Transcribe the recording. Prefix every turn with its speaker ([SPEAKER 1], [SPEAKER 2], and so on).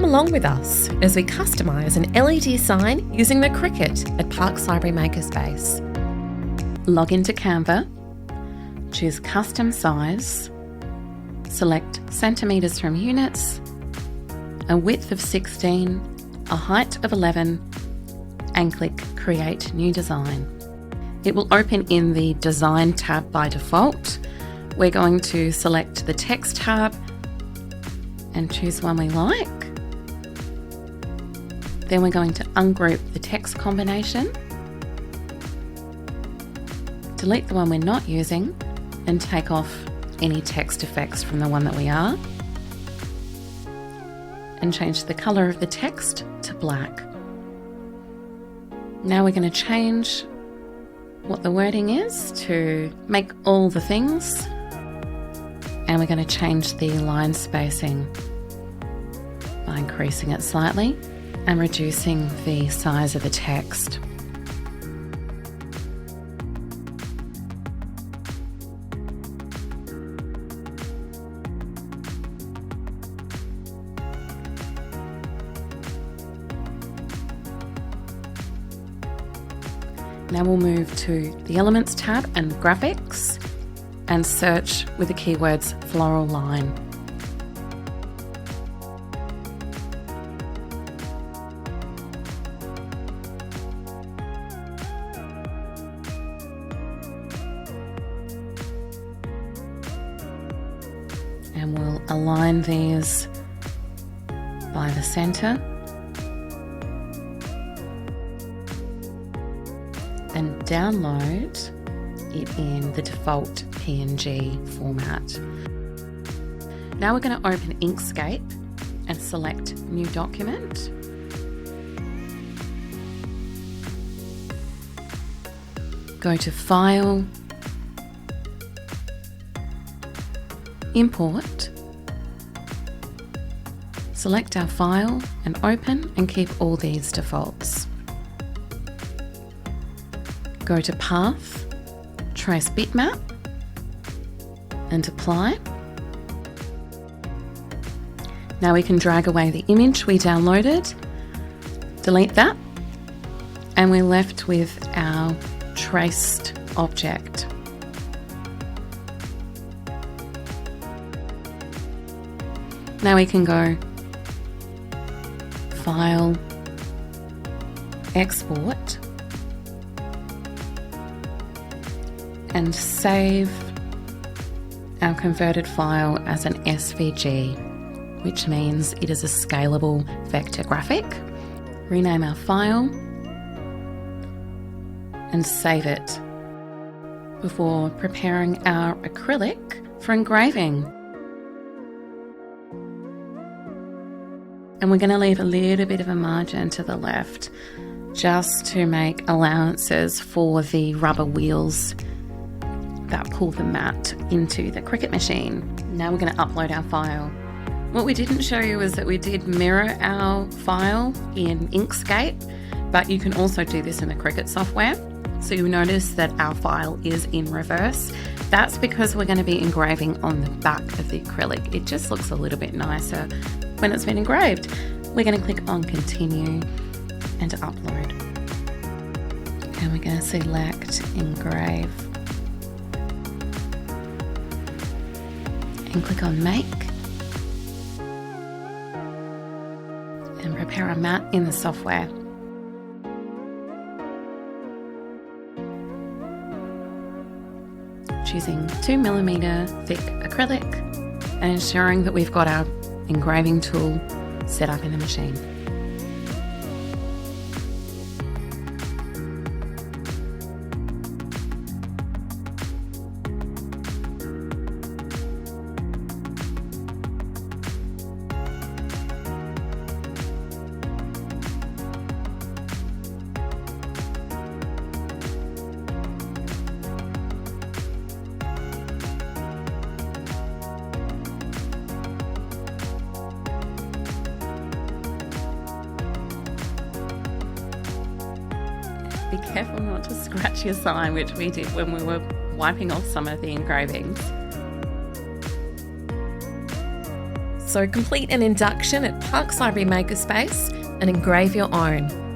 [SPEAKER 1] Come along with us as we customise an LED sign using the Cricut at Parks Library Makerspace. Log into Canva, choose Custom Size, select centimetres from units, a width of 16, a height of 11, and click Create New Design. It will open in the Design tab by default. We're going to select the Text tab and choose one we like. Then we're going to ungroup the text combination, delete the one we're not using, and take off any text effects from the one that we are, and change the colour of the text to black. Now we're going to change what the wording is to make all the things, and we're going to change the line spacing by increasing it slightly and reducing the size of the text. Now we'll move to the Elements tab and Graphics and search with the keywords floral line. And we'll align these by the centre. And download it in the default PNG format. Now we're going to open Inkscape and select New Document. Go to File, Import, select our file and open, and keep all these defaults. Go to Path, Trace Bitmap, and Apply. Now we can drag away the image we downloaded, delete that, and we're left with our traced object. Now we can go File, Export, and save our converted file as an SVG, which means it is a scalable vector graphic. Rename our file and save it before preparing our acrylic for engraving. And we're going to leave a little bit of a margin to the left just to make allowances for the rubber wheels that pull the mat into the Cricut machine. Now we're going to upload our file. What we didn't show you is that we did mirror our file in Inkscape, but you can also do this in the Cricut software. So you'll notice that our file is in reverse. That's because we're going to be engraving on the back of the acrylic. It just looks a little bit nicer when it's been engraved. We're going to click on Continue and Upload. And we're going to select Engrave. And click on Make. And prepare a mat in the software. Choosing 2mm thick acrylic and ensuring that we've got our engraving tool set up in the machine. Be careful not to scratch your sign, which we did when we were wiping off some of the engravings.
[SPEAKER 2] So complete an induction at Parks Library Makerspace and engrave your own.